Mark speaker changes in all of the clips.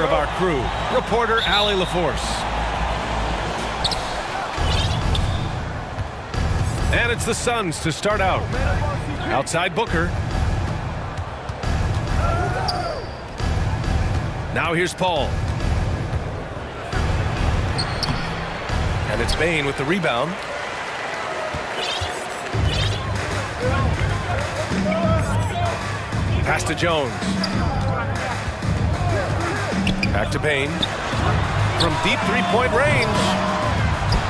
Speaker 1: member of our crew, reporter Allie LaForce. And it's the Suns to start out. Outside Booker. Now here's Paul. And it's Bane with the rebound. Pass to Jones. Back to Bane. From deep three-point range.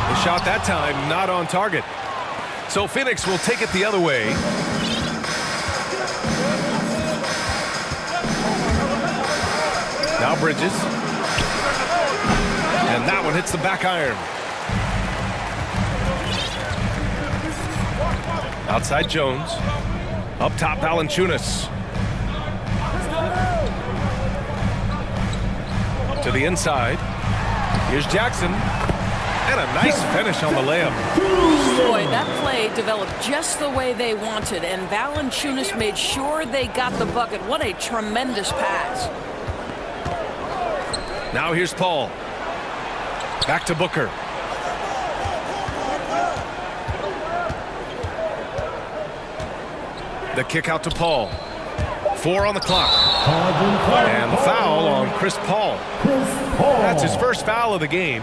Speaker 1: The shot that time not on target. So Phoenix will take it the other way. Now Bridges. And that one hits the back iron. Outside Jones. Up top Valanciunas. To the inside. Here's Jackson. And a nice finish on the layup.
Speaker 2: Boy, that play developed just the way they wanted, and Valanciunas made sure they got the bucket. What a tremendous pass.
Speaker 1: Now here's Paul. Back to Booker. The kick out to Paul. 4 on the clock. And the foul on Chris Paul. That's his first foul of the game.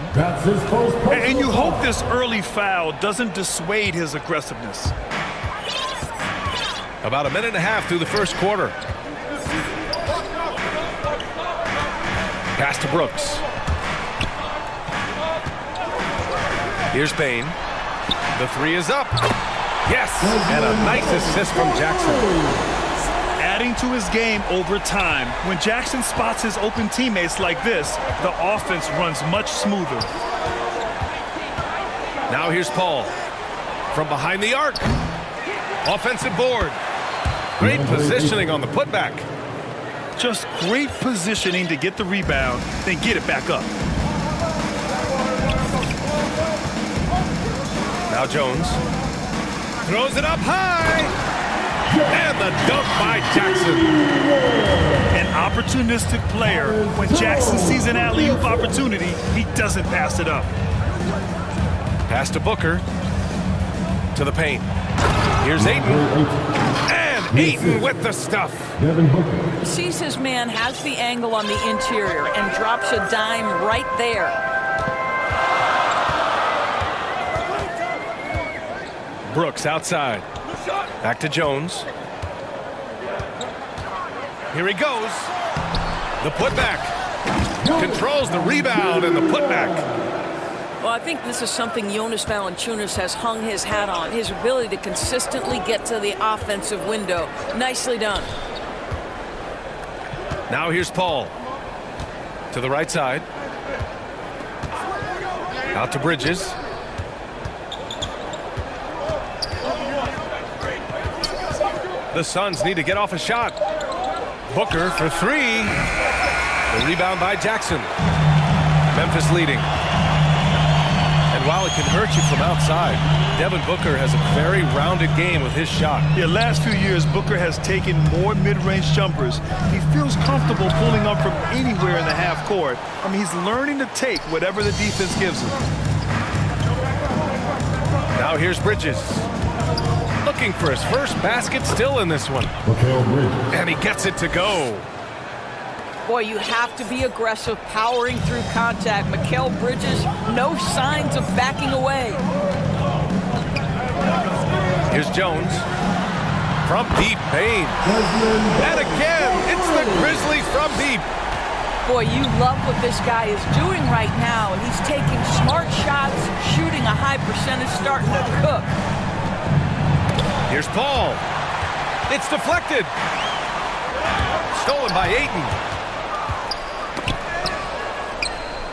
Speaker 3: And you hope this early foul doesn't dissuade his aggressiveness.
Speaker 1: About a minute and a half through the first quarter. Pass to Brooks. Here's Bane. The three is up. Yes, and a nice assist from Jackson.
Speaker 3: Adding to his game over time. When Jackson spots his open teammates like this, the offense runs much smoother.
Speaker 1: Now here's Paul. From behind the arc. Offensive board. Great positioning on the putback.
Speaker 3: Just great positioning to get the rebound, then get it back up.
Speaker 1: Now Jones. Throws it up high. And the dunk by Jackson.
Speaker 3: An opportunistic player. When Jackson sees an alley-oop opportunity, he doesn't pass it up.
Speaker 1: Pass to Booker. To the paint. Here's Ayton. And Ayton with the stuff.
Speaker 2: He sees his man has the angle on the interior and drops a dime right there.
Speaker 1: Brooks outside. Back to Jones. Here he goes. The putback. Controls the rebound and the putback.
Speaker 2: Well, I think this is something Jonas Valanciunas has hung his hat on. His ability to consistently get to the offensive window. Nicely done.
Speaker 1: Now here's Paul. To the right side. Out to Bridges. The Suns need to get off a shot. Booker for 3. The rebound by Jackson. Memphis leading. And while it can hurt you from outside, Devin Booker has a very rounded game with his shot.
Speaker 3: Yeah, last few years, Booker has taken more mid-range jumpers. He feels comfortable pulling up from anywhere in the half court. I mean, he's learning to take whatever the defense gives him.
Speaker 1: Now here's Bridges. Looking for his first basket still in this one. And he gets it to go.
Speaker 2: Boy, you have to be aggressive, powering through contact. Mikal Bridges, no signs of backing away.
Speaker 1: Here's Jones. From deep, Bane. And again, it's the Grizzlies from deep.
Speaker 2: Boy, you love what this guy is doing right now. He's taking smart shots, shooting a high percentage, starting to cook.
Speaker 1: Here's Paul. It's deflected. Stolen by Ayton.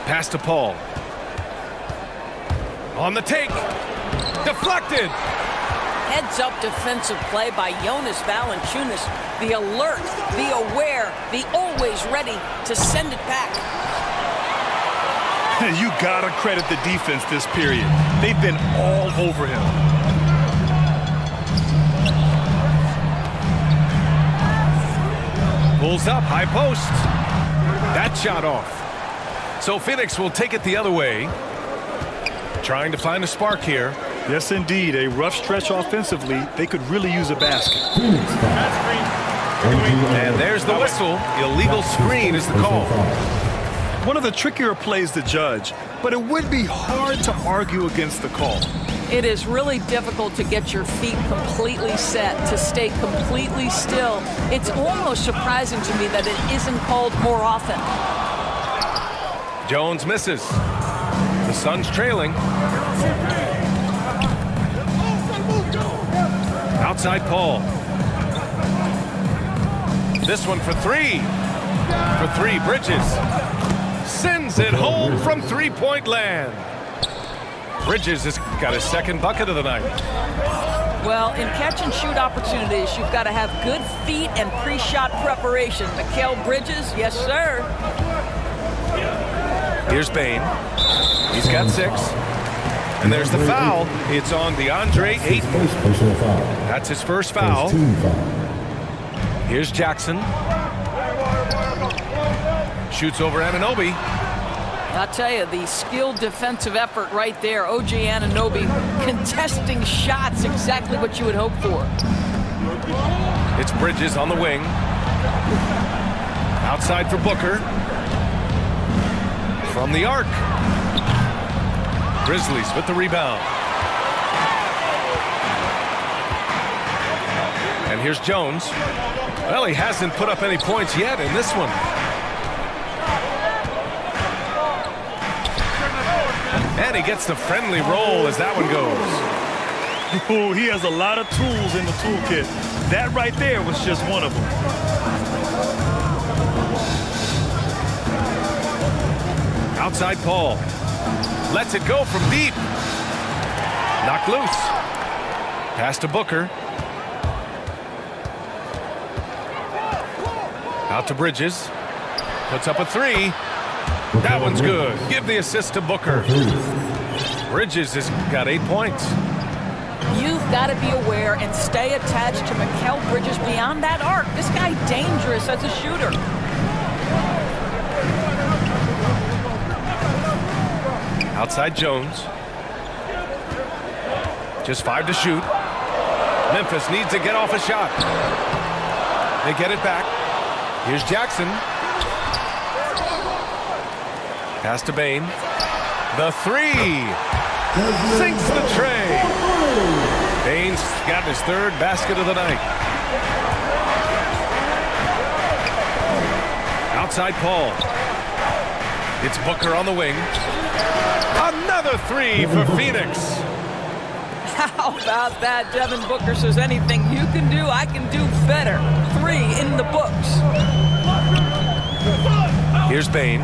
Speaker 1: Pass to Paul. On the take. Deflected.
Speaker 2: Heads-up defensive play by Jonas Valanciunas. The alert, the aware, the always ready to send it back.
Speaker 3: You gotta credit the defense this period. They've been all over him.
Speaker 1: Pulls up, high post. That shot off. So Phoenix will take it the other way. Trying to find a spark here.
Speaker 3: Yes, indeed. A rough stretch offensively. They could really use a basket.
Speaker 1: And there's the whistle. Illegal screen is the call.
Speaker 3: One of the trickier plays to judge, but it would be hard to argue against the call.
Speaker 2: It is really difficult to get your feet completely set, to stay completely still. It's almost surprising to me that it isn't called more often.
Speaker 1: Jones misses. The Suns trailing. Outside Paul. This one for three. For three, Bridges. Sends it home from three-point land. Bridges has got his second bucket of the night.
Speaker 2: Well, in catch-and-shoot opportunities, you've got to have good feet and pre-shot preparation. Mikal Bridges, yes, sir.
Speaker 1: Here's Bain. He's got 6. And there's the foul. It's on DeAndre Ayton. That's his first foul. Here's Jackson. Shoots over Anunoby.
Speaker 2: I'll tell you, the skilled defensive effort right there. OG Anunoby contesting shots, exactly what you would hope for.
Speaker 1: It's Bridges on the wing. Outside for Booker. From the arc. Grizzlies with the rebound. And here's Jones. Well, he hasn't put up any points yet in this one. And he gets the friendly roll as that one goes.
Speaker 3: Ooh, he has a lot of tools in the toolkit. That right there was just one of them.
Speaker 1: Outside Paul. Lets it go from deep. Knocked loose. Pass to Booker. Out to Bridges. Puts up a 3. That one's good. Give the assist to Booker. Bridges has got 8 points.
Speaker 2: You've got to be aware and stay attached to Mikal Bridges beyond that arc. This guy dangerous as a shooter.
Speaker 1: Outside Jones. Just 5 to shoot. Memphis needs to get off a shot. They get it back. Here's Jackson. Pass to Bain. The 3. Sinks the tray. Bain's got his 3rd basket of the night. Outside Paul. It's Booker on the wing. Another 3 for Phoenix.
Speaker 2: How about that? Devin Booker says anything you can do, I can do better. 3 in the books.
Speaker 1: Here's Bain.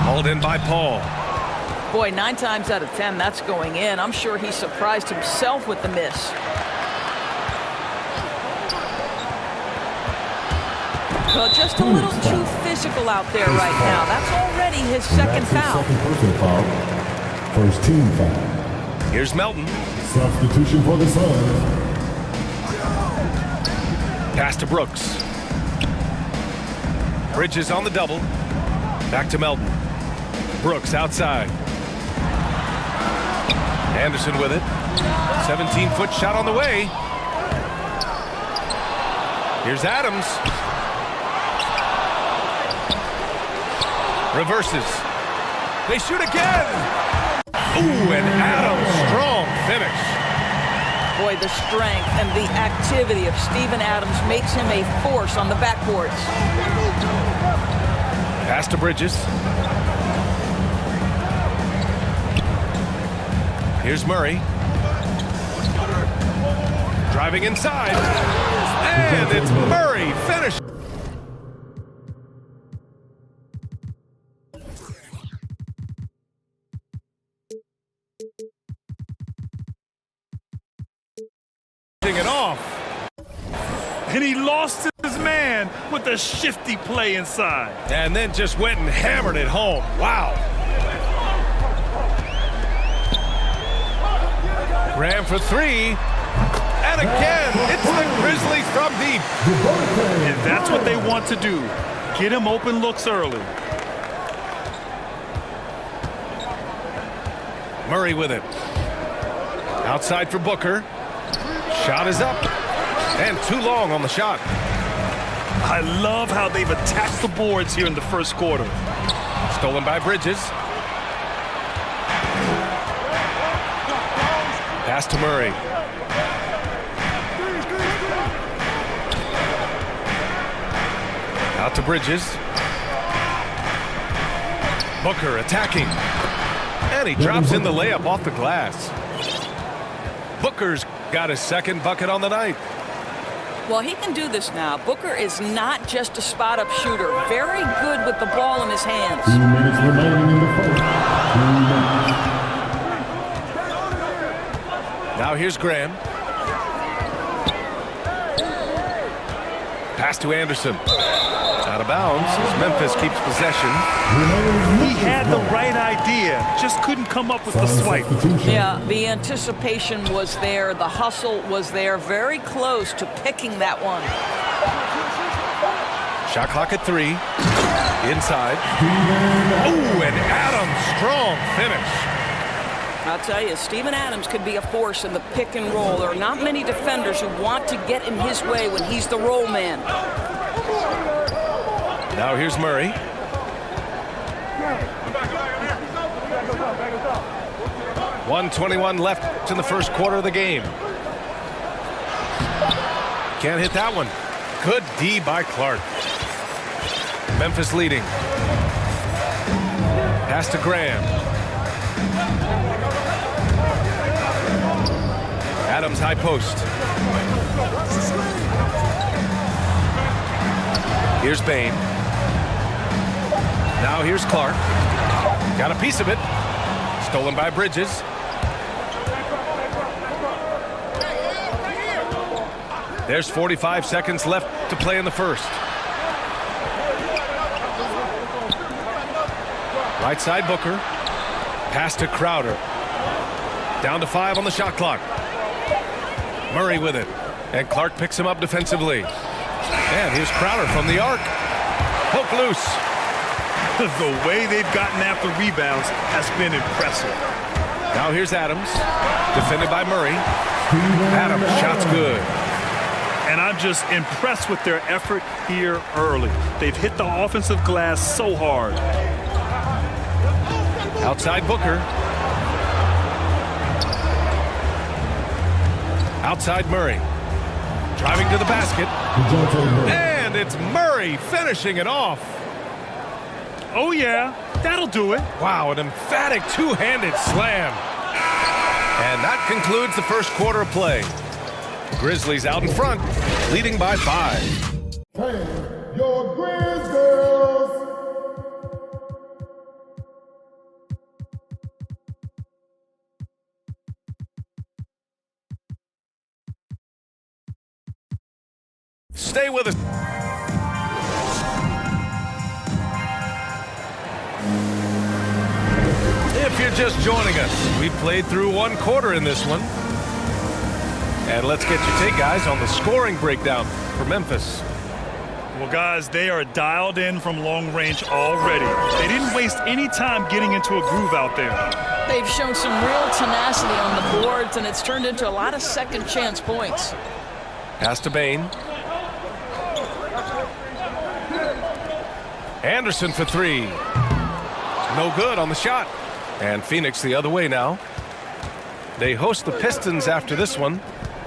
Speaker 1: Hauled in by Paul.
Speaker 2: Boy, 9 times out of 10, that's going in. I'm sure he surprised himself with the miss. Well, just a little too physical out there right now. That's already his second foul.
Speaker 4: First team foul.
Speaker 1: Here's Melton.
Speaker 4: Substitution for the Suns.
Speaker 1: Pass to Brooks. Bridges on the double. Back to Melton. Brooks outside. Anderson with it. 17-foot shot on the way. Here's Adams. Reverses. They shoot again. Ooh, and Adams, strong finish.
Speaker 2: Boy, the strength and the activity of Steven Adams makes him a force on the backboards.
Speaker 1: Pass to Bridges. Here's Murray. Driving inside. And it's Murray finish. It off.
Speaker 3: And he lost his man with a shifty play inside.
Speaker 1: And then just went and hammered it home. Wow. Graham for 3. And again, it's the Grizzlies from deep.
Speaker 3: And that's what they want to do. Get him open looks early.
Speaker 1: Murray with it. Outside for Booker. Shot is up. And too long on the shot.
Speaker 3: I love how they've attacked the boards here in the first quarter.
Speaker 1: Stolen by Bridges. Pass to Murray. Out to Bridges. Booker attacking. And he drops in the layup off the glass. Booker's got his second bucket on the night.
Speaker 2: Well, he can do this now. Booker is not just a spot-up shooter. Very good with the ball in his hands.
Speaker 4: 2 minutes remaining in the first. 2 minutes.
Speaker 1: Now here's Graham. Pass to Anderson. Out of bounds as Memphis keeps possession.
Speaker 3: He had the right idea, just couldn't come up with the swipe.
Speaker 2: Yeah, the anticipation was there. The hustle was there. Very close to picking that one.
Speaker 1: Shot clock at 3. Inside. Oh, and Adams, strong finish.
Speaker 2: I'll tell you, Steven Adams could be a force in the pick and roll. There are not many defenders who want to get in his way when he's the roll man.
Speaker 1: Now here's Murray. .121 left in the first quarter of the game. Can't hit that one. Good D by Clark. Memphis leading. Pass to Graham. Adams high post. Here's Bain. Now here's Clark. Got a piece of it. Stolen by Bridges. There's 45 seconds left to play in the first. Right side Booker. Pass to Crowder. Down to 5 on the shot clock. Murray with it. And Clark picks him up defensively. And here's Crowder from the arc. Poke loose.
Speaker 3: The way they've gotten after rebounds has been impressive.
Speaker 1: Now here's Adams. Defended by Murray. Adams, shot's good.
Speaker 3: And I'm just impressed with their effort here early. They've hit the offensive glass so hard.
Speaker 1: Outside Booker. Outside Murray. Driving to the basket. And it's Murray finishing it off.
Speaker 3: Oh, yeah, that'll do it.
Speaker 1: Wow, an emphatic two-handed slam. And that concludes the first quarter of play. Grizzlies out in front, leading by 5.
Speaker 4: Hey, your Grizz girls.
Speaker 1: Stay with us. If you're just joining us, we played through one quarter in this one. And let's get your take, guys, on the scoring breakdown for Memphis.
Speaker 3: Well, guys, they are dialed in from long range already. They didn't waste any time getting into a groove out there.
Speaker 2: They've shown some real tenacity on the boards, and it's turned into a lot of second chance points.
Speaker 1: Pass to Bain. Anderson for 3. No good on the shot. And Phoenix the other way now. They host the Pistons after this one.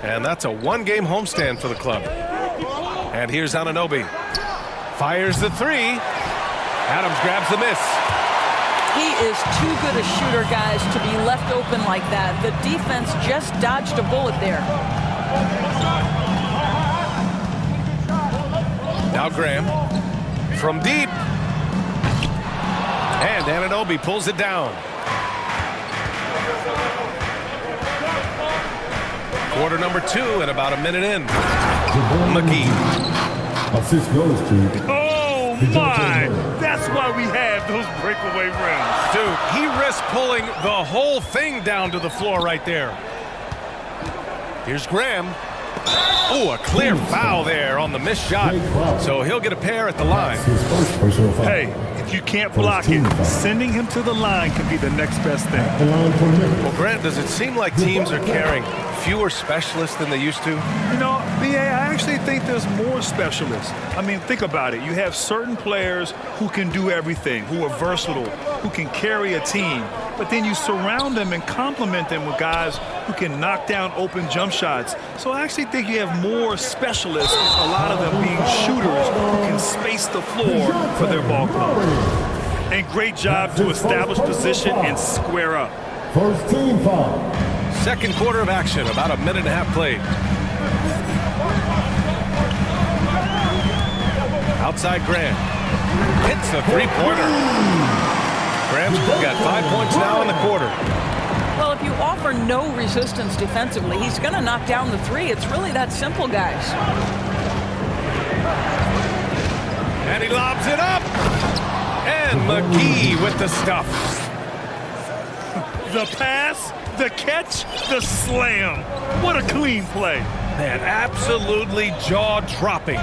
Speaker 1: And that's a one-game homestand for the club. And here's Anunoby. Fires the 3. Adams grabs the miss.
Speaker 2: He is too good a shooter, guys, to be left open like that. The defense just dodged a bullet there.
Speaker 1: Now Graham. From deep. And Anunoby pulls it down. Quarter number 2 and about a minute in. McGee.
Speaker 4: Assist goes to.
Speaker 3: Oh, my! That's why we have those breakaway rims.
Speaker 1: Dude, he risked pulling the whole thing down to the floor right there. Here's Graham. Oh, a clear foul there on the missed shot. So he'll get a pair at the line.
Speaker 4: His first personal foul.
Speaker 3: Hey, if you can't block it, sending him to the line can be the next best thing.
Speaker 4: The line for Memphis.
Speaker 1: Well, Grant, does it seem like teams are carrying fewer specialists than they used to?
Speaker 3: You know, BA, I actually think there's more specialists. I mean, think about it. You have certain players who can do everything, who are versatile, who can carry a team. But then you surround them and complement them with guys who can knock down open jump shots. So I actually think you have more specialists, a lot of them being shooters who can space the floor for their ball club. And great job to establish position and square up.
Speaker 4: First team foul.
Speaker 1: Second quarter of action, about a minute and a half played. Outside Graham. Hits the three-pointer. Graham's got 5 points now in the quarter.
Speaker 2: Well, if you offer no resistance defensively, he's going to knock down the three. It's really that simple, guys.
Speaker 1: And he lobs it up. And McGee with the stuff.
Speaker 3: The pass, the catch, the slam. What a clean play.
Speaker 1: Man, absolutely jaw-dropping.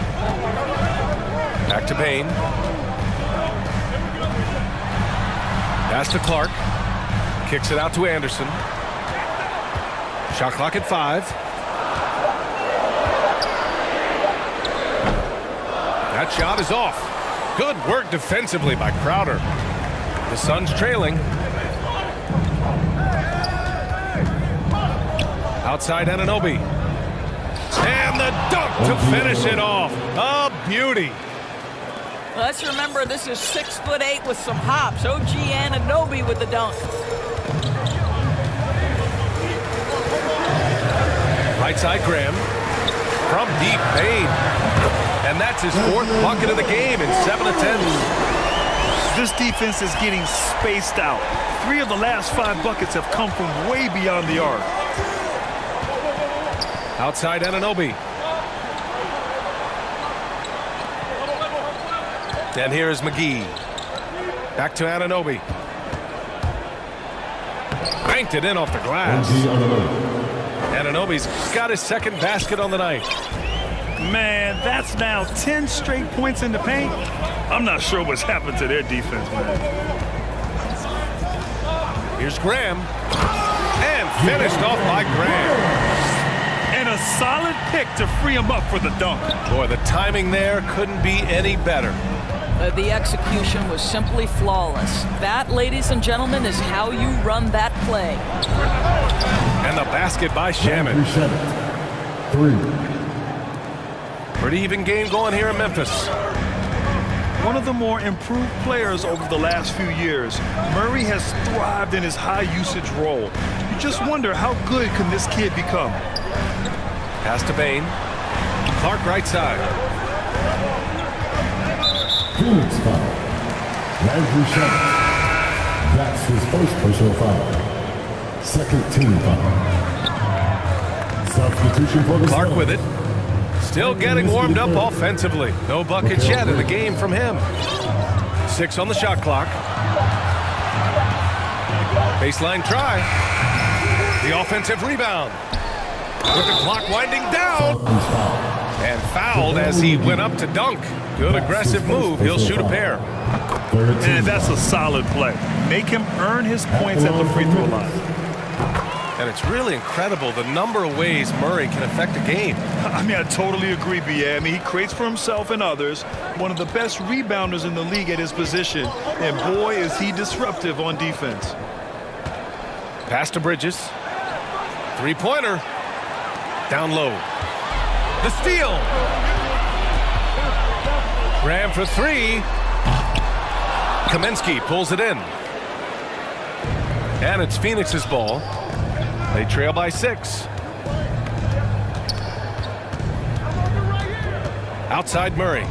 Speaker 1: Back to Bain. Pass to Clark. Kicks it out to Anderson. Shot clock at 5. That shot is off. Good work defensively by Crowder. The Suns trailing. Outside Anunoby. And the dunk to finish it off. A beauty.
Speaker 2: Let's remember this is 6'8" with some hops. OG Anunoby with the dunk.
Speaker 1: Right side Graham. From deep, Bain. And that's his 4th bucket of the game in 7 attempts.
Speaker 3: This defense is getting spaced out. 3 of the last 5 buckets have come from way beyond the arc.
Speaker 1: Outside Anunoby. And here's McGee. Back to Anunoby. Banked it in off the glass. Anunoby's got his 2nd basket on the night.
Speaker 3: Man, that's now 10 straight points in the paint. I'm not sure what's happened to their defense, man.
Speaker 1: Here's Graham. And finished off by Graham.
Speaker 3: And a solid pick to free him up for the dunk.
Speaker 1: Boy, the timing there couldn't be any better.
Speaker 2: The execution was simply flawless. That, ladies and gentlemen, is how you run that play.
Speaker 1: And the basket by Shaman.
Speaker 4: 3.
Speaker 1: Pretty even game going here in Memphis.
Speaker 3: One of the more improved players over the last few years, Murray has thrived in his high-usage role. You just wonder how good can this kid become?
Speaker 1: Pass to Bain. Clark right side.
Speaker 4: Phoenix foul. Landry Shamet. That's his first personal foul. Second team foul. Substitution for the
Speaker 1: Clark
Speaker 4: Suns.
Speaker 1: with it. Still getting warmed up offensively. No buckets yet in the game from him. 6 on the shot clock. Baseline try. The offensive rebound. With the clock winding down. And fouled as he went up to dunk. Good aggressive move. He'll shoot a pair.
Speaker 3: And that's a solid play. Make him earn his points at the free throw line.
Speaker 1: And it's really incredible the number of ways Murray can affect a game.
Speaker 3: I mean, I totally agree, B.A. I mean, he creates for himself and others. One of the best rebounders in the league at his position. And boy, is he disruptive on defense.
Speaker 1: Pass to Bridges. Three-pointer. Down low. The steal. Graham for 3. Kaminsky pulls it in. And it's Phoenix's ball. They trail by 6. Outside Murray.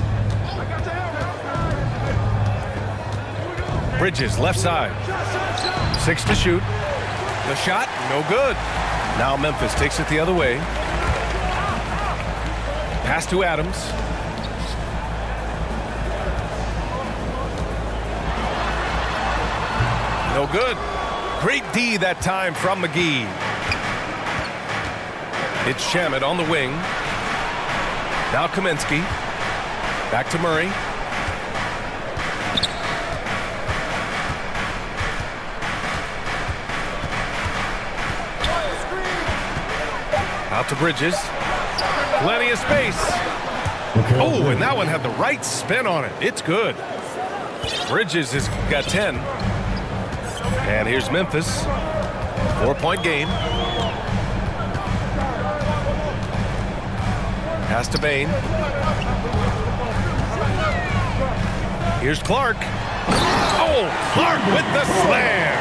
Speaker 1: Bridges left side. 6 to shoot. The shot, no good. Now Memphis takes it the other way. Pass to Adams. No good. Great D that time from McGee. It's Shamet on the wing. Now Kaminsky. Back to Murray. Out to Bridges. Plenty of space. Oh, and that one had the right spin on it. It's good. Bridges has got 10. And here's Memphis. 4-point game. Pass to Bain. Here's Clark. Oh, Clark with the slam.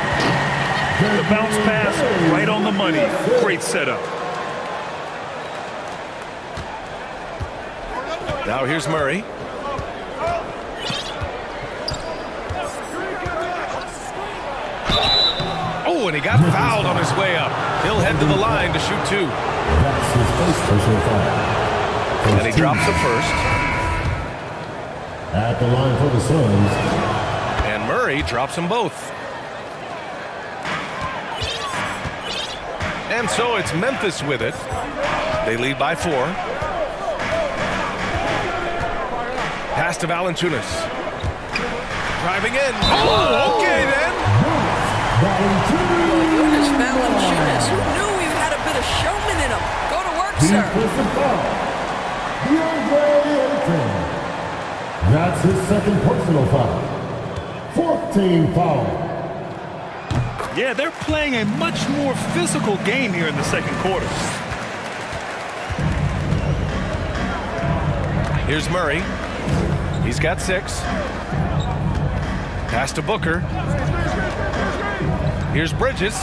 Speaker 3: The bounce pass right on the money. Great setup.
Speaker 1: Now here's Murray. Oh, and he got fouled on his way up. He'll head to the line to shoot 2.
Speaker 4: That's his first personal foul.
Speaker 1: And he drops the first.
Speaker 4: At the line for the Suns.
Speaker 1: And Murray drops them both. And so it's Memphis with it. They lead by 4. Pass to Valanciunas. Driving in. Oh, okay then.
Speaker 2: Goodness, Valanciunas. Who knew he had a bit of showman in him? Go to work, sir.
Speaker 4: That's his second personal foul. 14 foul.
Speaker 3: Yeah, they're playing a much more physical game here in the second quarter.
Speaker 1: Here's Murray. He's got 6. Pass to Booker. Here's Bridges.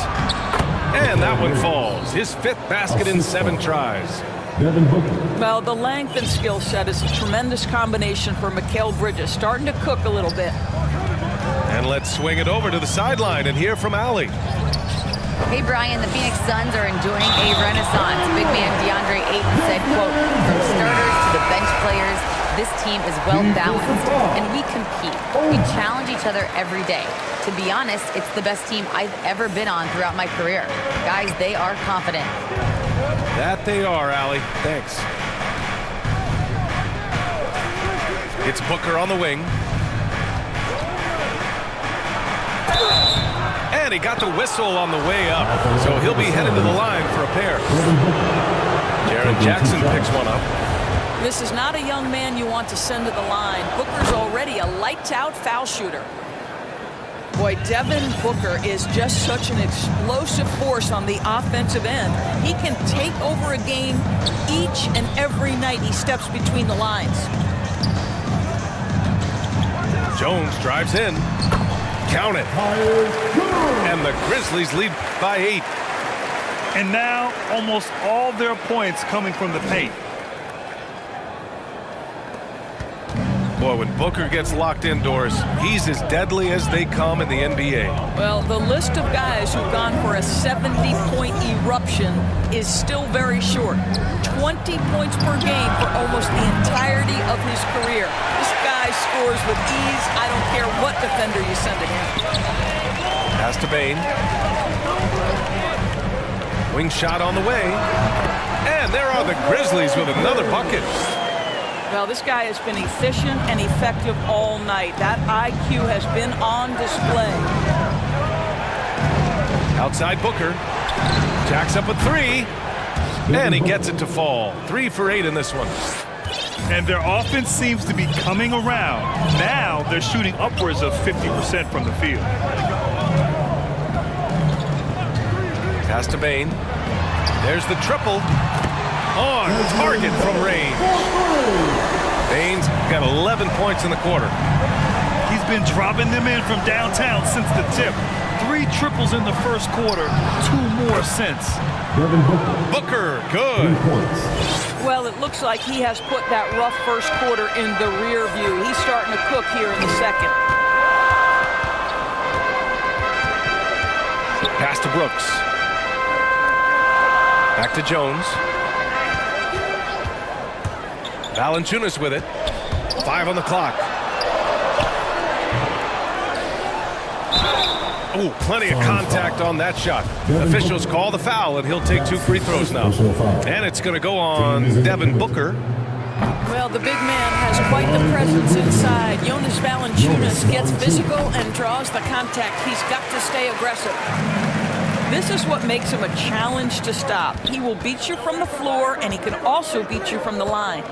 Speaker 1: And that one falls. His 5th basket in 7 tries.
Speaker 2: Well, the length and skill set is a tremendous combination for Mikal Bridges. Starting to cook a little bit.
Speaker 1: And let's swing it over to the sideline and hear from Allie.
Speaker 5: Hey, Brian, the Phoenix Suns are enjoying a renaissance. Big man DeAndre Ayton said, quote, from starters to the bench players, this team is well-balanced, and we compete. We challenge each other every day. To be honest, it's the best team I've ever been on throughout my career. Guys, they are confident.
Speaker 1: That they are, Allie. Thanks. It's Booker on the wing. And he got the whistle on the way up, so he'll be headed to the line for a pair. Jaren Jackson picks one up.
Speaker 2: This is not a young man you want to send to the line. Booker's already a lights-out foul shooter. Boy, Devin Booker is just such an explosive force on the offensive end. He can take over a game each and every night he steps between the lines.
Speaker 1: Jones drives in. Count it. And the Grizzlies lead by 8.
Speaker 3: And now almost all their points coming from the paint.
Speaker 1: Boy, when Booker gets locked indoors, he's as deadly as they come in the NBA.
Speaker 2: Well, the list of guys who've gone for a 70-point eruption is still very short. 20 points per game for almost the entirety of his career. This guy scores with ease. I don't care what defender you send to him.
Speaker 1: Pass to Bain. Wing shot on the way. And there are the Grizzlies with another bucket.
Speaker 2: Well, this guy has been efficient and effective all night. That IQ has been on display.
Speaker 1: Outside Booker. Jacks up a 3. And he gets it to fall. 3 for 8 in this one.
Speaker 3: And their offense seems to be coming around. Now they're shooting upwards of 50% from the field.
Speaker 1: Pass to Bain. There's the triple. On target from range. Bain's got 11 points in the quarter.
Speaker 3: He's been dropping them in from downtown since the tip. 3 triples in the first quarter, 2 more since.
Speaker 1: Booker, good.
Speaker 2: Well, it looks like he has put that rough first quarter in the rear view. He's starting to cook here in the second.
Speaker 1: Pass to Brooks. Back to Jones. Valanciunas with it. 5 on the clock. Oh, plenty of contact on that shot. Officials call the foul, and he'll take 2 free throws now. And it's going to go on Devin Booker.
Speaker 2: Well, the big man has quite the presence inside. Jonas Valanciunas gets physical and draws the contact. He's got to stay aggressive. This is what makes him a challenge to stop. He will beat you from the floor, and he can also beat you from the line.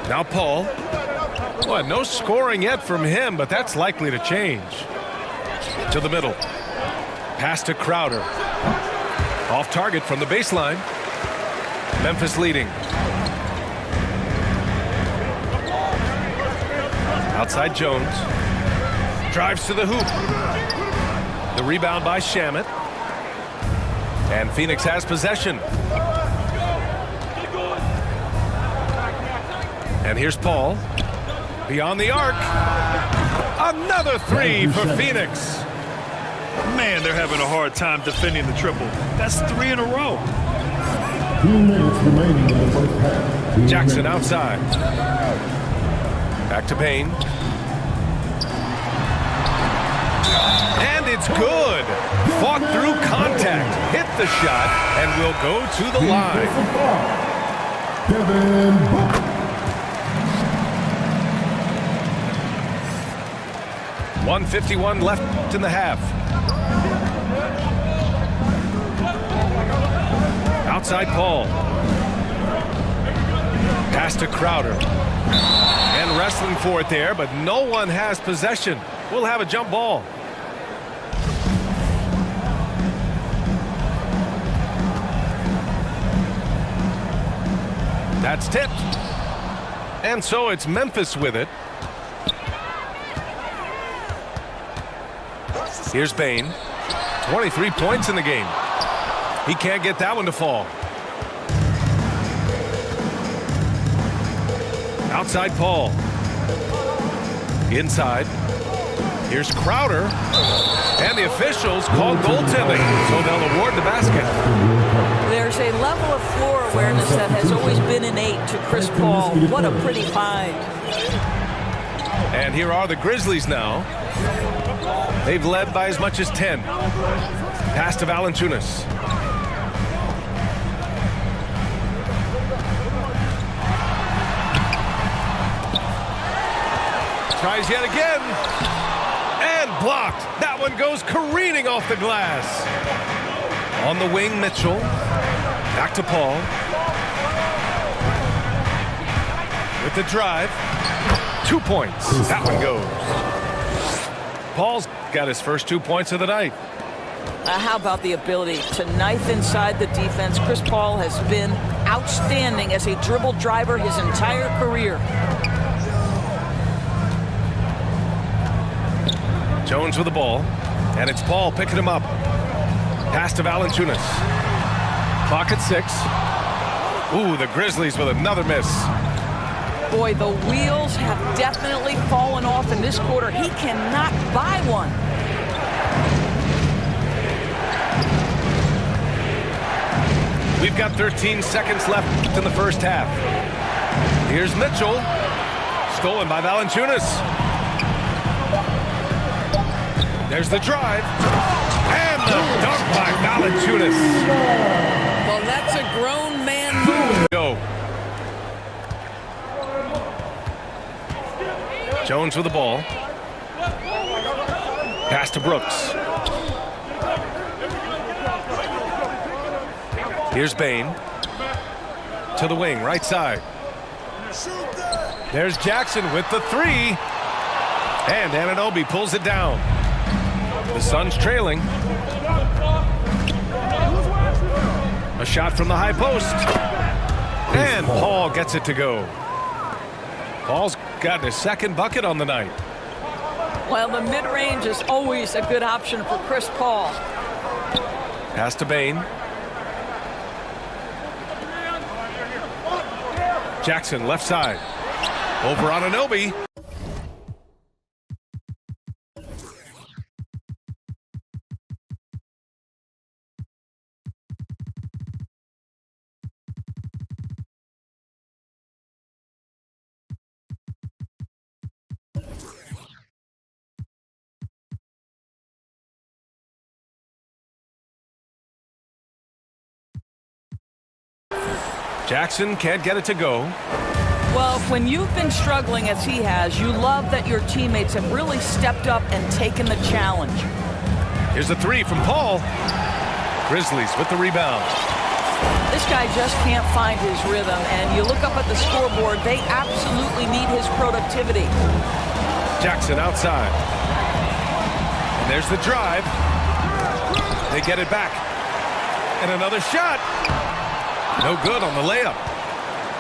Speaker 1: Now Paul. Boy, no scoring yet from him, but that's likely to change. To the middle. Pass to Crowder. Off target from the baseline. Memphis leading. Outside Jones. Drives to the hoop. The rebound by Shamet. And Phoenix has possession. And here's Paul. Beyond the arc. Another 3 for Phoenix.
Speaker 3: Man, they're having a hard time defending the triple. That's 3 in a row.
Speaker 4: 2 minutes remaining in the first half.
Speaker 1: Jackson outside. Back to Payne. And it's good. Fought through contact. Hit the shot and will go to the line.
Speaker 4: Devin Booker.
Speaker 1: 1:51 left in the half. Outside Paul. Pass to Crowder. And wrestling for it there, but no one has possession. We'll have a jump ball. That's tipped. And so it's Memphis with it. Here's Bane. 23 points in the game. He can't get that one to fall. Outside Paul. Inside. Here's Crowder. And the officials call goaltending, so they'll award the basket.
Speaker 2: There's a level of floor awareness that has always been innate to Chris Paul. What a pretty find.
Speaker 1: And here are the Grizzlies now. They've led by as much as 10. Pass to Valanciunas. Tries yet again. And blocked. That one goes careening off the glass. On the wing, Mitchell. Back to Paul. With the drive. 2 points. That one goes. Paul's got his first 2 points of the night.
Speaker 2: How about the ability to knife inside the defense? Chris Paul has been outstanding as a dribble driver his entire career.
Speaker 1: Jones with the ball, and it's Paul picking him up. Pass to Valanciunas. Clock at 6. Ooh, the Grizzlies with another miss.
Speaker 2: Boy, the wheels have definitely fallen off in this quarter. He cannot buy one.
Speaker 1: We've got 13 seconds left in the first half. Here's Mitchell. Stolen by Valanciunas. There's the drive. And the dunk by Valanciunas.
Speaker 2: Well, that's a grown man move.
Speaker 1: Go. Jones with the ball. Pass to Brooks. Here's Bane. To the wing, right side. There's Jackson with the 3. And Anunoby pulls it down. The Suns trailing. A shot from the high post. And Paul gets it to go. Paul's gotten his second bucket on the night.
Speaker 2: Well, the mid-range is always a good option for Chris Paul.
Speaker 1: Pass to Bane. Jackson left side. Over on Anunoby. Jackson can't get it to go.
Speaker 2: Well, when you've been struggling as he has, you love that your teammates have really stepped up and taken the challenge.
Speaker 1: Here's a three from Paul. Grizzlies with the rebound.
Speaker 2: This guy just can't find his rhythm, and you look up at the scoreboard, they absolutely need his productivity.
Speaker 1: Jackson outside. And there's the drive. They get it back. And another shot. No good on the layup.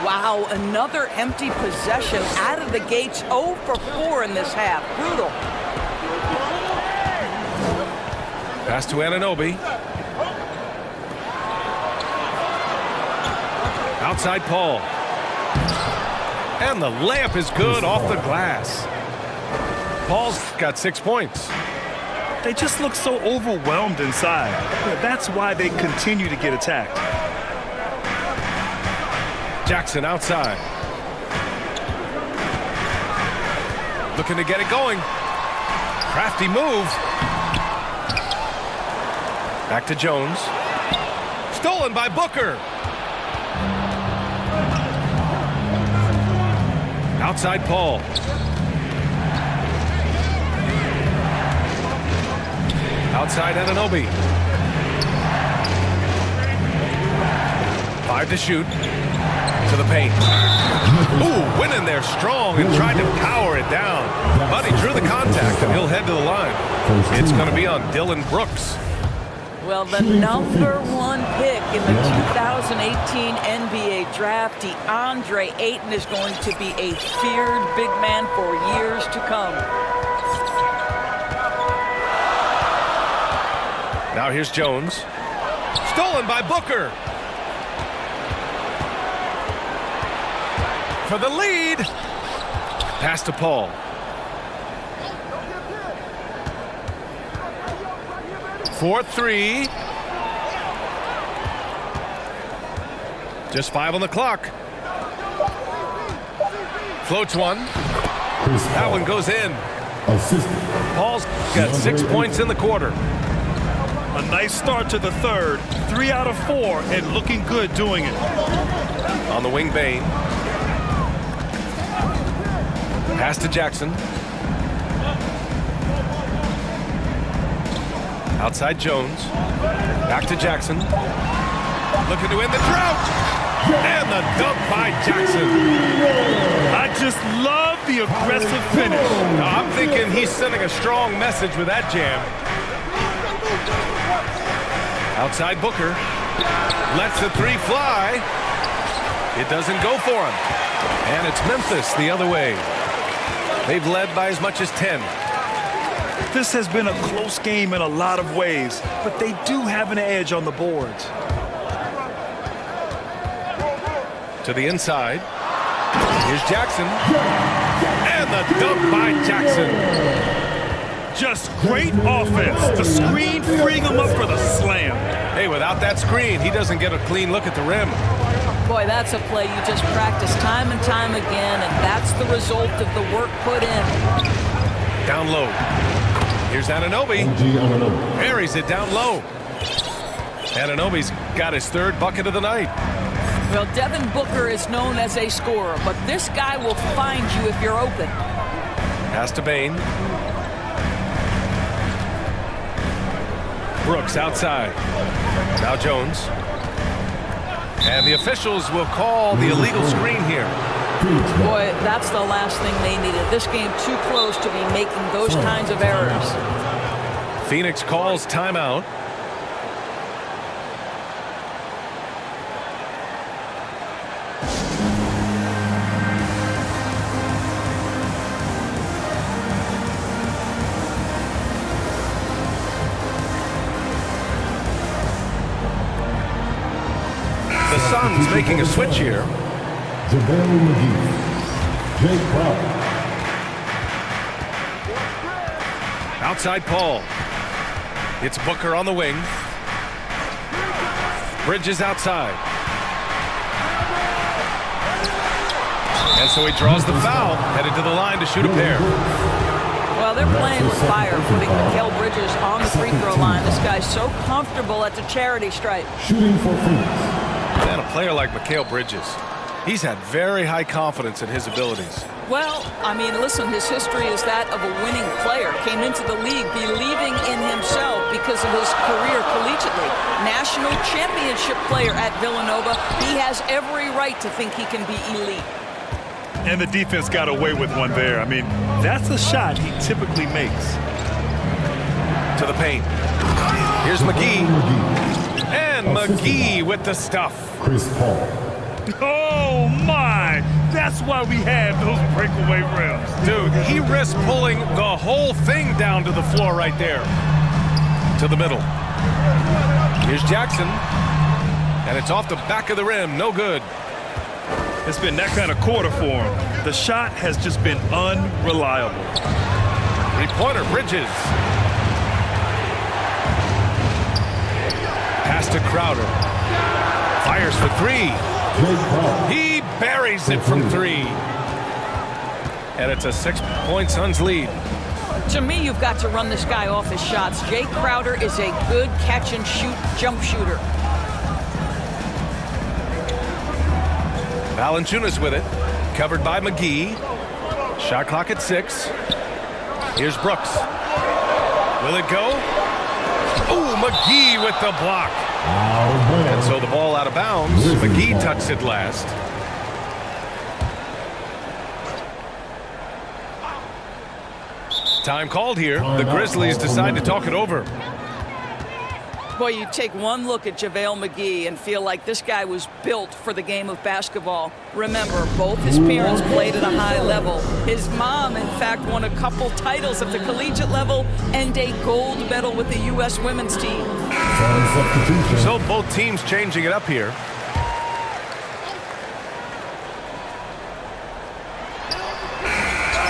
Speaker 2: Wow, another empty possession out of the gates. 0 for 4 in this half. Brutal.
Speaker 1: Pass to Anunoby. Outside Paul. And the layup is good off the glass. Paul's got 6 points.
Speaker 3: They just look so overwhelmed inside. That's why they continue to get attacked.
Speaker 1: Jackson outside. Looking to get it going. Crafty move. Back to Jones. Stolen by Booker. Outside Paul. Outside Anunoby. 5 to shoot. To the paint. Ooh, went in there strong and tried to power it down. But he drew the contact and he'll head to the line. It's going to be on Dylan Brooks.
Speaker 2: Well, the number 1 pick in the 2018 NBA draft, DeAndre Ayton, is going to be a feared big man for years to come.
Speaker 1: Now here's Jones. Stolen by Booker. For the lead. Pass to Paul. For 3. Just 5 on the clock. Floats one. That one goes in. Paul's got 6 points in the quarter.
Speaker 3: A nice start to the third. 3 out of 4 and looking good doing it.
Speaker 1: On the wing, Bain. Pass to Jackson. Outside Jones. Back to Jackson. Looking to end the drought. And the dunk by Jackson.
Speaker 3: I just love the aggressive finish.
Speaker 1: I'm thinking he's sending a strong message with that jam. Outside Booker. Lets the 3 fly. It doesn't go for him. And it's Memphis the other way. They've led by as much as 10.
Speaker 3: This has been a close game in a lot of ways, but they do have an edge on the boards.
Speaker 1: To the inside. Here's Jackson. And the dunk by Jackson.
Speaker 3: Just great offense. The screen freeing him up for the slam.
Speaker 1: Hey, without that screen, he doesn't get a clean look at the rim.
Speaker 2: Boy, that's a play you just practice time and time again, and that's the result of the work put in.
Speaker 1: Down low. Here's Anunoby. Buries it down low. Anunoby's got his 3rd bucket of the night.
Speaker 2: Well, Devin Booker is known as a scorer, but this guy will find you if you're open.
Speaker 1: Pass to Bain. Brooks outside. Now Jones. And the officials will call the illegal screen here.
Speaker 2: Boy, that's the last thing they needed. This game too close to be making those kinds of errors.
Speaker 1: Phoenix calls timeout. The Suns making a switch here.
Speaker 4: JaVale McGee. Jay Crowder.
Speaker 1: Outside Paul. It's Booker on the wing. Bridges outside. And so he draws the foul, headed to the line to shoot a pair.
Speaker 2: Well, they're playing with fire, putting Mikal Bridges on the free throw line. This guy's so comfortable at the charity stripe.
Speaker 4: Shooting for Phoenix.
Speaker 1: And a player like Mikal Bridges, he's had very high confidence in his abilities.
Speaker 2: Well, I mean, listen, his history is that of a winning player. Came into the league believing in himself because of his career collegiately. National championship player at Villanova. He has every right to think he can be elite.
Speaker 3: And the defense got away with one there. I mean, that's a shot he typically makes.
Speaker 1: To the paint. Here's McGee. And McGee with the stuff.
Speaker 4: Chris Paul.
Speaker 3: Oh, my. That's why we have those breakaway rims.
Speaker 1: Dude, he risked pulling the whole thing down to the floor right there. To the middle. Here's Jackson. And it's off the back of the rim. No good.
Speaker 3: It's been that kind of quarter for him. The shot has just been unreliable.
Speaker 1: Three-pointer, Bridges. Pass to Crowder. Fires for three. He buries it from three. And it's a 6-point Suns lead.
Speaker 2: To me, you've got to run this guy off his shots. Jay Crowder is a good catch-and-shoot jump shooter.
Speaker 1: Valanciunas with it. Covered by McGee. Shot clock at 6. Here's Brooks. Will it go? Ooh, McGee with the block. And so the ball out of bounds. McGee tucks it last. Time called here. The Grizzlies decide to talk it over.
Speaker 2: Boy, you take one look at JaVale McGee and feel like this guy was built for the game of basketball. Remember, both his parents played at a high level. His mom, in fact, won a couple titles at the collegiate level and a gold medal with the U.S. women's team.
Speaker 1: So both teams changing it up here.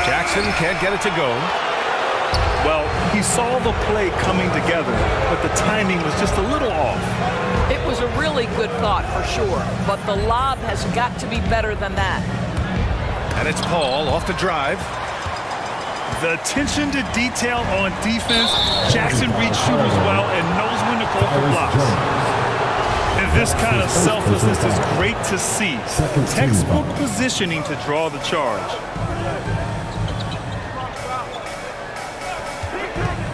Speaker 1: Jackson can't get it to go.
Speaker 3: Well, he saw the play coming together, but the timing was just a little off.
Speaker 2: It was a really good thought for sure, but the lob has got to be better than that.
Speaker 1: And it's Paul off the drive.
Speaker 3: The attention to detail on defense. Jackson reads shooters well and knows when to go for blocks. And this kind of selflessness is great to see. Textbook positioning to draw the charge.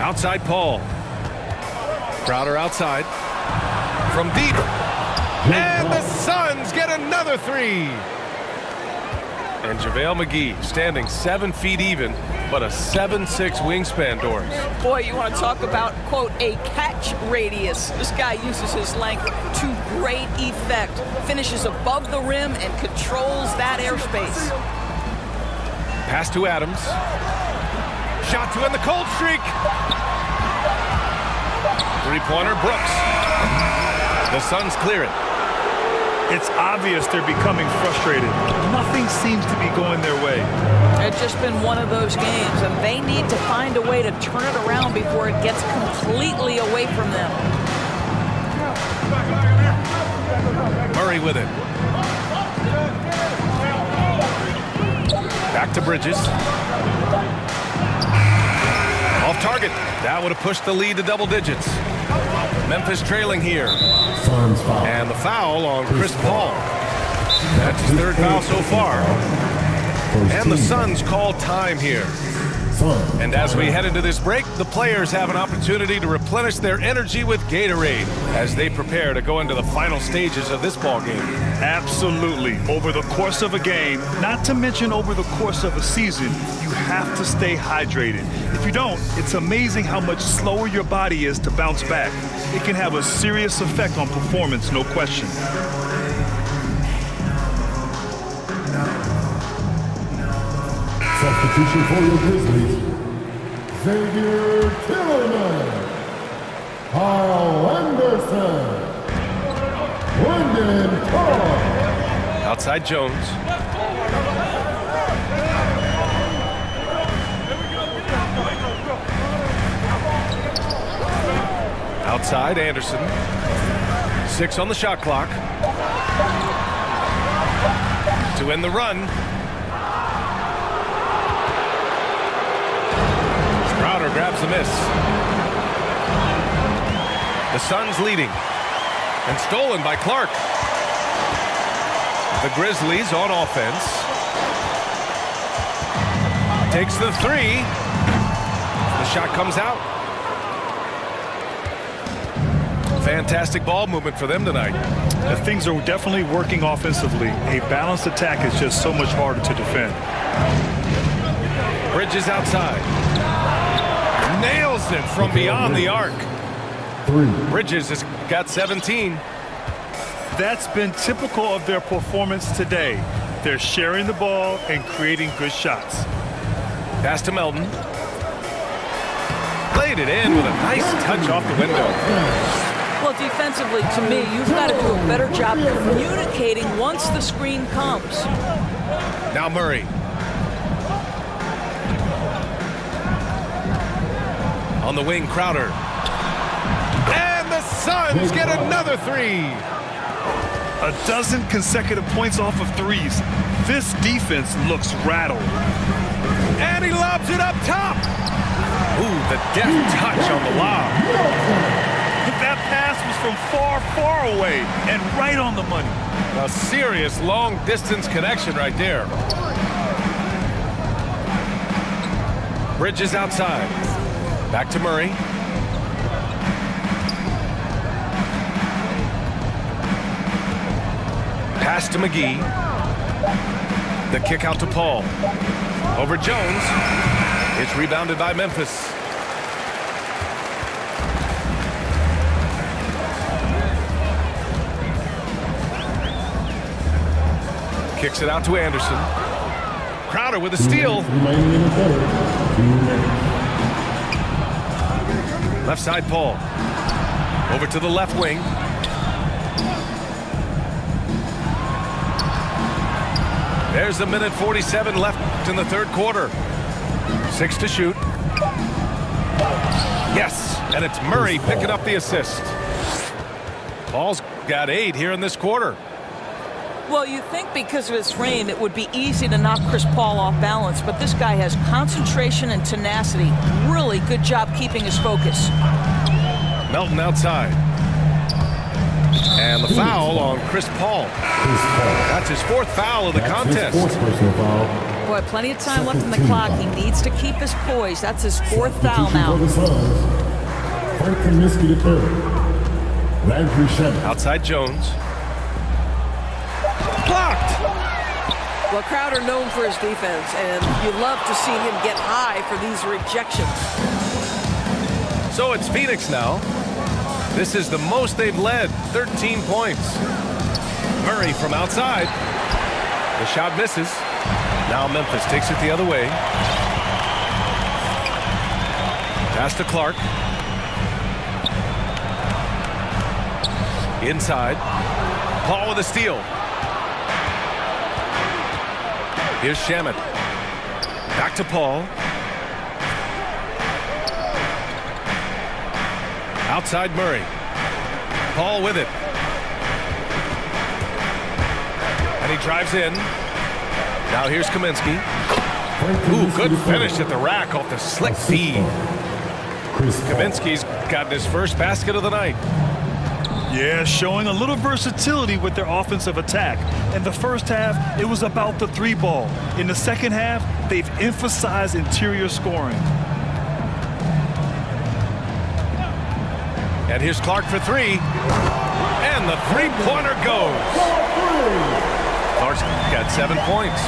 Speaker 1: Outside Paul. Crowder outside. From deep. And the Suns get another three. And JaVale McGee standing 7 feet even, but a 7'6" wingspan, Doris.
Speaker 2: Boy, you want to talk about, quote, a catch radius. This guy uses his length to great effect. Finishes above the rim and controls that airspace.
Speaker 1: Pass to Adams. Shot to end the cold streak. Three-pointer, Brooks. The Suns clear it.
Speaker 3: It's obvious they're becoming frustrated. Nothing seems to be going their way.
Speaker 2: It's just been one of those games, and they need to find a way to turn it around before it gets completely away from them.
Speaker 1: Murray with it. Back to Bridges. Off target. That would have pushed the lead to double digits. Memphis trailing here. And the foul on Chris Paul. That's his third foul so far. And the Suns call time here. And as we head into this break, the players have an opportunity to replenish their energy with Gatorade as they prepare to go into the final stages of this ball game.
Speaker 3: Absolutely. Over the course of a game, not to mention over the course of a season, you have to stay hydrated. If you don't, it's amazing how much slower your body is to bounce back. It can have a serious effect on performance, no question.
Speaker 4: Substitution for your Grizzlies. Xavier Tillerman. Carl Anderson. Brendan Carr.
Speaker 1: Outside Jones. Outside Anderson. 6 on the shot clock. To end the run. Crowder grabs the miss. The Suns leading. And stolen by Clark. The Grizzlies on offense. Takes the three. The shot comes out. Fantastic ball movement for them tonight.
Speaker 3: Things are definitely working offensively. A balanced attack is just so much harder to defend.
Speaker 1: Bridges outside. Nails it from beyond the arc. Bridges has got 17.
Speaker 3: That's been typical of their performance today. They're sharing the ball and creating good shots.
Speaker 1: Pass to Melton. Played it in with a nice touch off the window.
Speaker 2: Well, defensively, to me, you've got to do a better job communicating once the screen comes.
Speaker 1: Now Murray. On the wing, Crowder. And the Suns get another three.
Speaker 3: A dozen consecutive points off of threes. This defense looks rattled.
Speaker 1: And he lobs it up top. Ooh, the deft touch on the lob.
Speaker 3: That pass was from far, far away and right on the money.
Speaker 1: A serious long-distance connection right there. Bridges outside. Back to Murray. Pass to McGee. The kick out to Paul. Over Jones. It's rebounded by Memphis. Kicks it out to Anderson. Crowder with a steal. Left side, Paul. Over to the left wing. There's a minute 47 left in the third quarter. 6 to shoot. Yes, and it's Murray picking up the assist. Paul's got 8 here in this quarter.
Speaker 2: Well, you think because of his frame, it would be easy to knock Chris Paul off balance, but this guy has concentration and tenacity. Really good job keeping his focus.
Speaker 1: Melton outside. And the foul on Chris Paul. That's his 4th foul of the contest.
Speaker 2: Boy, plenty of time left in the clock. He needs to keep his poise. That's his 4th foul now.
Speaker 1: Outside Jones. Blocked.
Speaker 2: Well, Crowder known for his defense, and you love to see him get high for these rejections.
Speaker 1: So it's Phoenix now. This is the most they've led, 13 points. Murray from outside. The shot misses. Now Memphis takes it the other way. Pass to Clark. Inside. Paul with a steal. Here's Shamet. Back to Paul. Outside Murray. Paul with it. And he drives in. Now here's Kaminsky. Ooh, good finish at the rack off the slick feed. Kaminsky's gotten his first basket of the night.
Speaker 3: Yeah, showing a little versatility with their offensive attack. In the first half, it was about the 3 ball. In the second half, they've emphasized interior scoring.
Speaker 1: And here's Clark for 3. And the 3-pointer goes. Clark's got 7 points.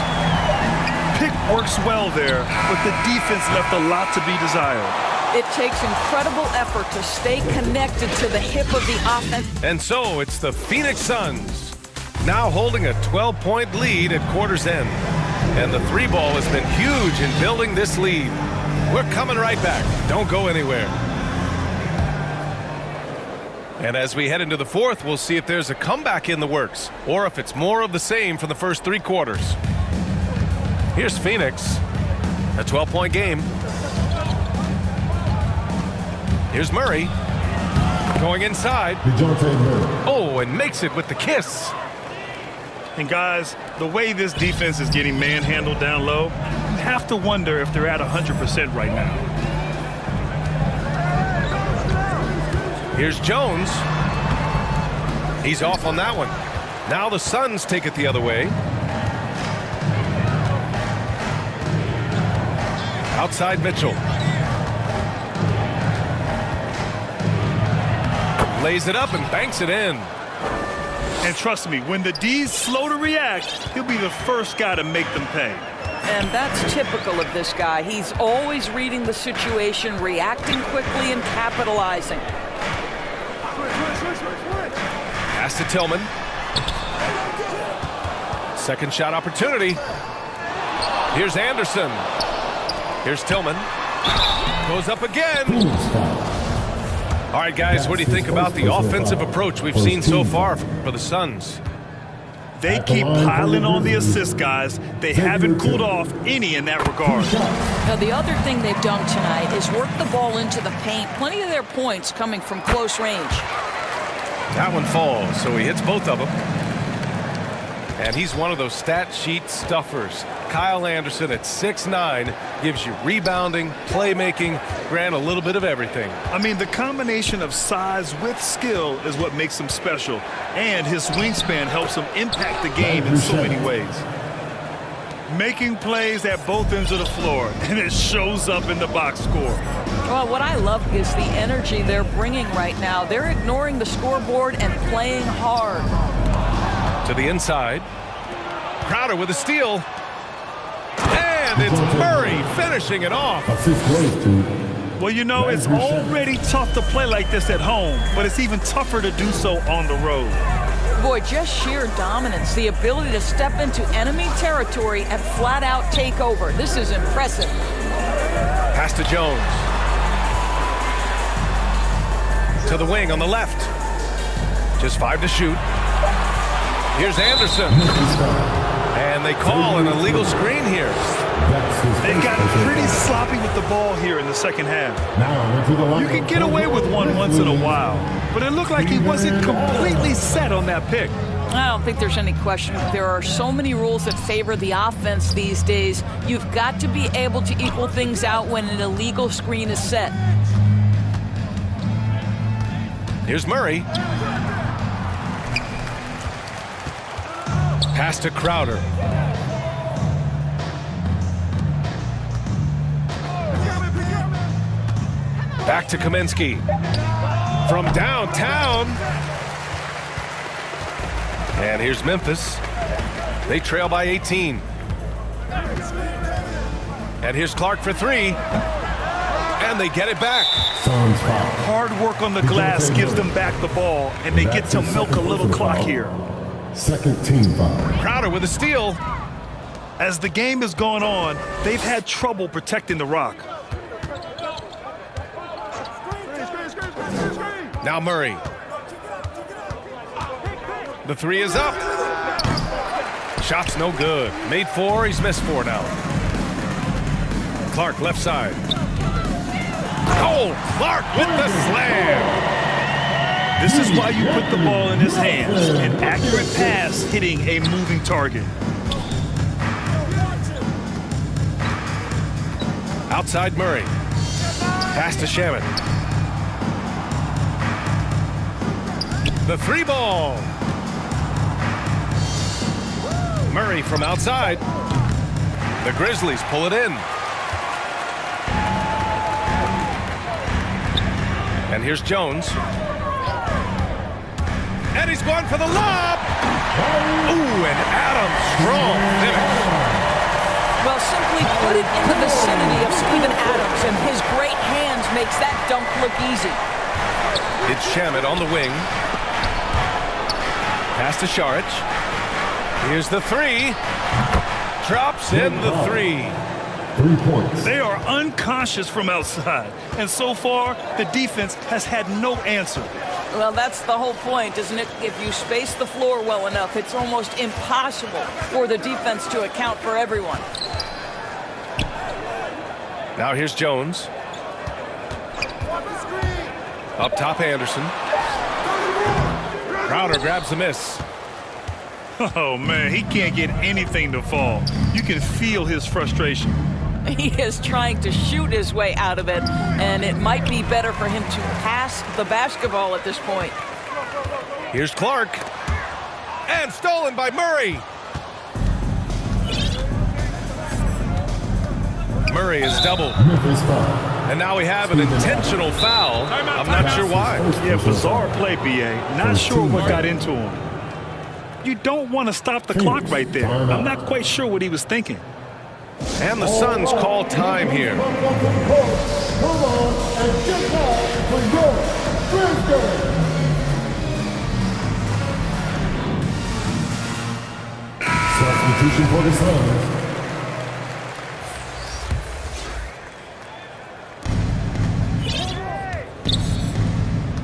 Speaker 3: Pick works well there, but the defense left a lot to be desired.
Speaker 2: It takes incredible effort to stay connected to the hip of the offense.
Speaker 1: And so it's the Phoenix Suns now holding a 12-point lead at quarter's end. And the 3 ball has been huge in building this lead. We're coming right back. Don't go anywhere. And as we head into the 4th, we'll see if there's a comeback in the works or if it's more of the same from the first 3 quarters. Here's Phoenix. A 12-point game. Here's Murray. Going inside. Oh, and makes it with the kiss.
Speaker 3: And guys, the way this defense is getting manhandled down low, you have to wonder if they're at 100% right now.
Speaker 1: Here's Jones. He's off on that one. Now the Suns take it the other way. Outside Mitchell. Lays it up and banks it in.
Speaker 3: And trust me, when the D's slow to react, he'll be the first guy to make them pay.
Speaker 2: And that's typical of this guy. He's always reading the situation, reacting quickly, and capitalizing.
Speaker 1: Pass to Tillman. Second shot opportunity. Here's Anderson. Here's Tillman. Goes up again. All right, guys, what do you think about the offensive approach we've seen so far for the Suns?
Speaker 3: They keep piling on the assist, guys. They haven't cooled off any in that regard.
Speaker 2: Now, the other thing they've done tonight is work the ball into the paint. Plenty of their points coming from close range.
Speaker 1: That one falls, so he hits both of them. And he's one of those stat sheet stuffers. Kyle Anderson at 6'9" gives you rebounding, playmaking, Grant, a little bit of everything.
Speaker 3: I mean, the combination of size with skill is what makes him special. And his wingspan helps him impact the game in so many ways. Making plays at both ends of the floor, and it shows up in the box score.
Speaker 2: Well, what I love is the energy they're bringing right now. They're ignoring the scoreboard and playing hard.
Speaker 1: To the inside. Crowder with a steal. And it's Murray finishing it off.
Speaker 3: Well, you know, it's already tough to play like this at home, but it's even tougher to do so on the road.
Speaker 2: Boy, just sheer dominance, the ability to step into enemy territory and flat out take over. This is impressive.
Speaker 1: Pass to Jones. To the wing on the left. Just 5 to shoot. Here's Anderson. And they call an illegal screen here.
Speaker 3: They got pretty sloppy with the ball here in the second half. You can get away with one once in a while, but it looked like he wasn't completely set on that pick.
Speaker 2: I don't think there's any question. There are so many rules that favor the offense these days. You've got to be able to equal things out when an illegal screen is set.
Speaker 1: Here's Murray. Pass to Crowder. Back to Kaminsky. From downtown. And here's Memphis. They trail by 18. And here's Clark for 3. And they get it back.
Speaker 3: Hard work on the glass gives them back the ball, and they get to milk a little clock here.
Speaker 4: Second team foul.
Speaker 1: Crowder with a steal.
Speaker 3: As the game has gone on, they've had trouble protecting the rock.
Speaker 1: Now Murray. The 3 is up. Shot's no good. Made 4, he's missed 4 now. Clark left side. Oh, Clark with the slam.
Speaker 3: This is why you put the ball in his hands. An accurate pass hitting a moving target.
Speaker 1: Outside Murray. Pass to Shaman. The 3 ball. Murray from outside. The Grizzlies pull it in. And here's Jones. And he's going for the lob. Ooh, and Adams strong finish.
Speaker 2: Well, simply put it in the vicinity of Steven Adams, and his great hands makes that dunk look easy.
Speaker 1: It's Shamet on the wing. Pass to Šarić. Here's the 3. Drops in the 3.
Speaker 4: 3 points.
Speaker 3: They are unconscious from outside, and so far, the defense has had no answer.
Speaker 2: Well, that's the whole point, isn't it? If you space the floor well enough, it's almost impossible for the defense to account for everyone.
Speaker 1: Now here's Jones. Up top, Anderson. Crowder grabs the miss.
Speaker 3: Oh, man, he can't get anything to fall. You can feel his frustration.
Speaker 2: He is trying to shoot his way out of it, and it might be better for him to pass the basketball at this point.
Speaker 1: Here's Clark. And stolen by Murray. Murray is doubled.
Speaker 4: Memphis foul.
Speaker 1: And now we have an intentional foul. I'm not sure why.
Speaker 3: Yeah, bizarre play, B.A. Not sure what got into him. You don't want to stop the clock right there. I'm not quite sure what he was thinking.
Speaker 1: And the Suns call time here.
Speaker 4: Come on and get back for your Grizzlies. Substitution for the Suns.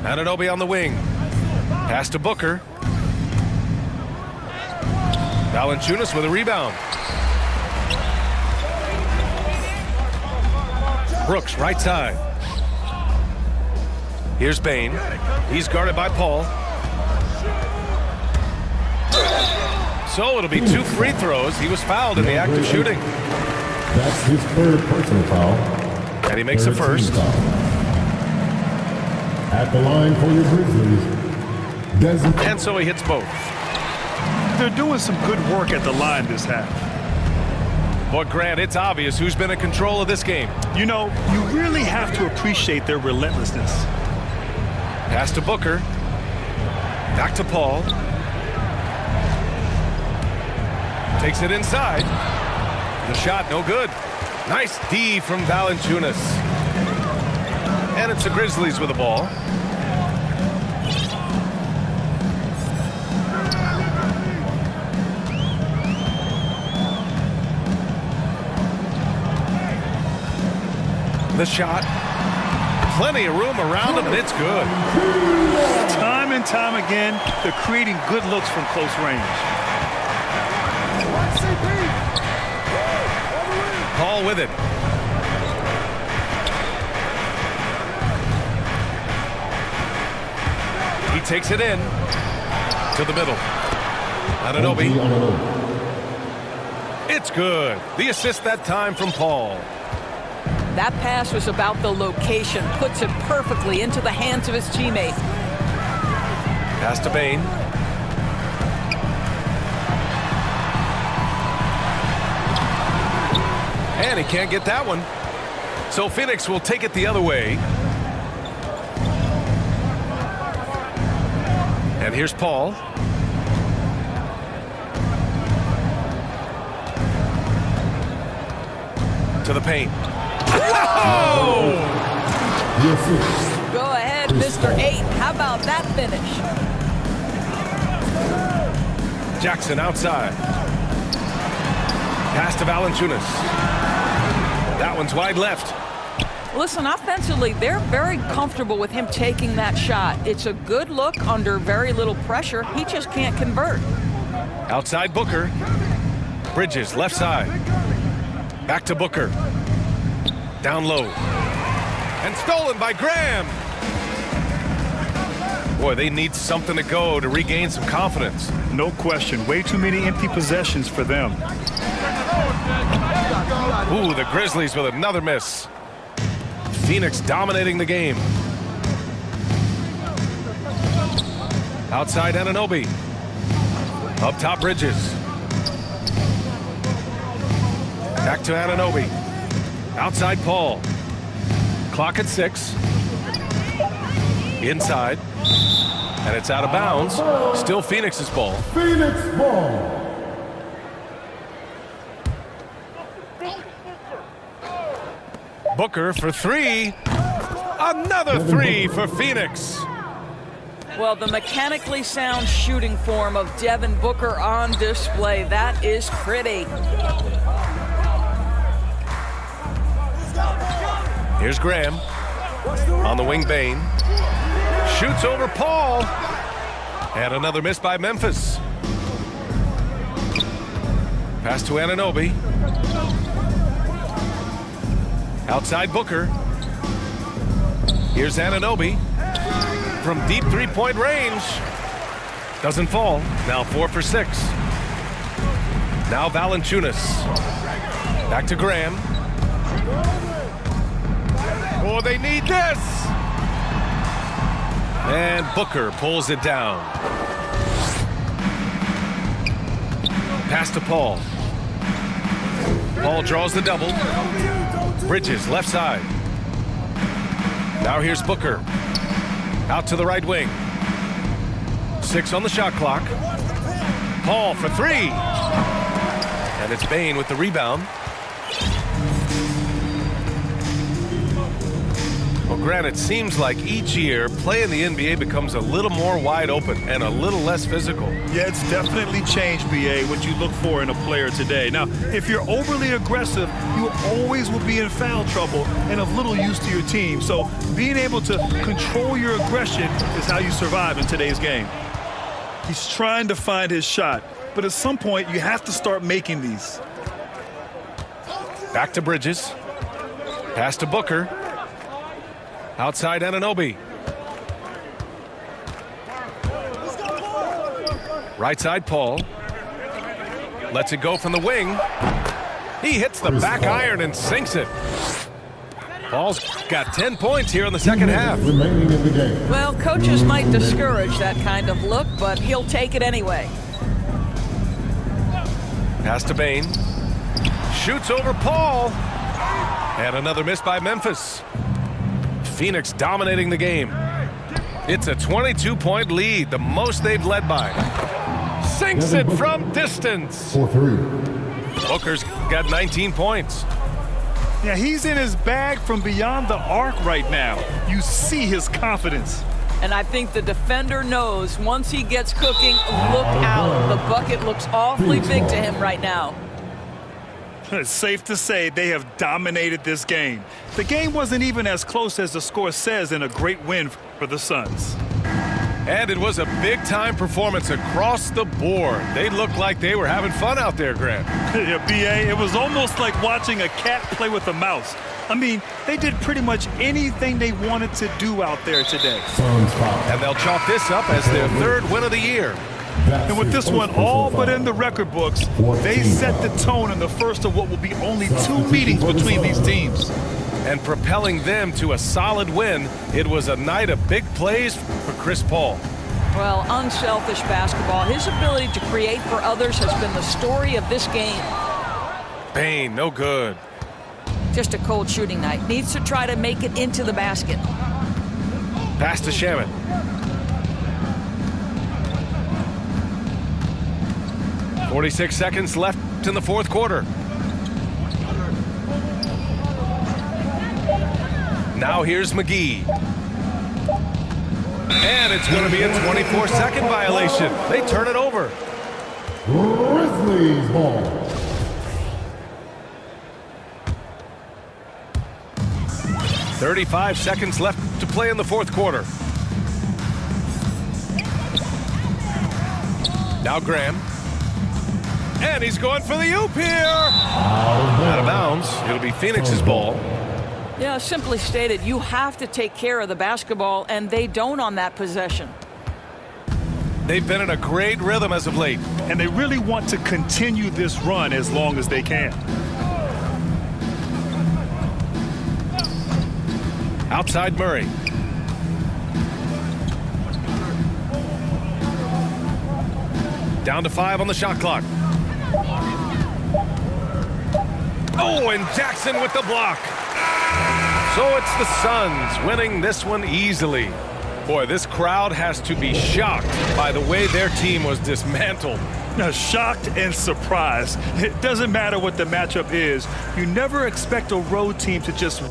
Speaker 1: Anunoby on the wing. Pass to Booker. Valanciunas with a rebound. Brooks, right side. Here's Bane. He's guarded by Paul. So it'll be 2 free throws. He was fouled in the act of shooting.
Speaker 4: That's his third personal foul.
Speaker 1: And he makes the first.
Speaker 4: At the line for your Grizzlies.
Speaker 1: And so he hits both.
Speaker 3: They're doing some good work at the line this half.
Speaker 1: But Grant, it's obvious who's been in control of this game.
Speaker 3: You know, you really have to appreciate their relentlessness.
Speaker 1: Pass to Booker. Back to Paul. Takes it inside. The shot, no good. Nice D from Valanciunas. And it's the Grizzlies with the ball. The shot. Plenty of room around him, and it's good.
Speaker 3: Time and time again, they're creating good looks from close range.
Speaker 1: Paul with it. He takes it in to the middle. Anunoby. It's good. The assist that time from Paul.
Speaker 2: That pass was about the location, puts it perfectly into the hands of his teammate.
Speaker 1: Pass to Bane. And he can't get that one. So Phoenix will take it the other way. And here's Paul. To the paint. Oh!
Speaker 2: Go ahead, Mr. 8. How about that finish?
Speaker 1: Jackson outside. Pass to Valanciunas. That one's wide left.
Speaker 2: Listen, offensively, they're very comfortable with him taking that shot. It's a good look under very little pressure. He just can't convert.
Speaker 1: Outside Booker. Bridges, left side. Back to Booker. Down low. And stolen by Graham. Boy, they need something to go to regain some confidence.
Speaker 3: No question. Way too many empty possessions for them.
Speaker 1: Ooh, the Grizzlies with another miss. Phoenix dominating the game. Outside Anunoby. Up top Bridges. Back to Anunoby. Outside Paul. Clock at 6. Inside. And it's out of bounds. Still Phoenix's ball.
Speaker 4: Phoenix ball.
Speaker 1: Booker for 3. Another 3 for Phoenix.
Speaker 2: Well, the mechanically sound shooting form of Devin Booker on display. That is pretty.
Speaker 1: Here's Graham. On the wing, Bane. Shoots over Paul. And another miss by Memphis. Pass to Anunoby. Outside Booker. Here's Anunoby. From deep three-point range. Doesn't fall. Now 4 for 6. Now Valanciunas. Back to Graham. Oh, they need this. And Booker pulls it down. Pass to Paul. Paul draws the double. Bridges, left side. Now here's Booker. Out to the right wing. 6 on the shot clock. Paul for 3. And it's Bane with the rebound. Well, Grant, it seems like each year, play in the NBA becomes a little more wide open and a little less physical.
Speaker 3: Yeah, it's definitely changed, BA, what you look for in a player today. Now, if you're overly aggressive, you always will be in foul trouble and of little use to your team. So being able to control your aggression is how you survive in today's game. He's trying to find his shot, but at some point, you have to start making these.
Speaker 1: Back to Bridges. Pass to Booker. Outside Anunoby. Right side Paul. Lets it go from the wing. He hits the back iron and sinks it. Paul's got 10 points here in the second half.
Speaker 4: Remaining in the game.
Speaker 2: Well, coaches might discourage that kind of look, but he'll take it anyway.
Speaker 1: Pass to Bane. Shoots over Paul. And another miss by Memphis. Phoenix dominating the game. It's a 22-point lead, the most they've led by. Sinks it from distance.
Speaker 4: 4-3.
Speaker 1: Booker's got 19 points.
Speaker 3: Yeah, he's in his bag from beyond the arc right now. You see his confidence.
Speaker 2: And I think the defender knows once he gets cooking, look out. The bucket looks awfully big to him right now.
Speaker 3: It's safe to say they have dominated this game. The game wasn't even as close as the score says in a great win for the Suns.
Speaker 1: And it was a big-time performance across the board. They looked like they were having fun out there, Grant.
Speaker 3: Yeah, BA, it was almost like watching a cat play with a mouse. I mean, they did pretty much anything they wanted to do out there today.
Speaker 1: And they'll chalk this up as their 3rd win of the year.
Speaker 3: And with this one all but in the record books, they set the tone in the first of what will be only 2 meetings between these teams.
Speaker 1: And propelling them to a solid win, it was a night of big plays for Chris Paul.
Speaker 2: Well, unselfish basketball. His ability to create for others has been the story of this game.
Speaker 1: Bane, no good.
Speaker 2: Just a cold shooting night. Needs to try to make it into the basket.
Speaker 1: Pass to Shamet. "46 seconds left in the 4th quarter. Now here's McGee. And it's going to be a 24-second violation. They turn it over.
Speaker 4: Grizzlies ball.
Speaker 1: "35 seconds left to play in the 4th quarter. Now Graham. And he's going for the oop here. Out of bounds. It'll be Phoenix's ball.
Speaker 2: Yeah, simply stated, you have to take care of the basketball, and they don't on that possession.
Speaker 1: They've been in a great rhythm as of late.
Speaker 3: And they really want to continue this run as long as they can.
Speaker 1: Outside Murray. Down to 5 on the shot clock. Oh, and Jackson with the block. So it's the Suns winning this one easily. Boy, this crowd has to be shocked by the way their team was dismantled.
Speaker 3: Now, shocked and surprised. It doesn't matter what the matchup is. You never expect a road team to just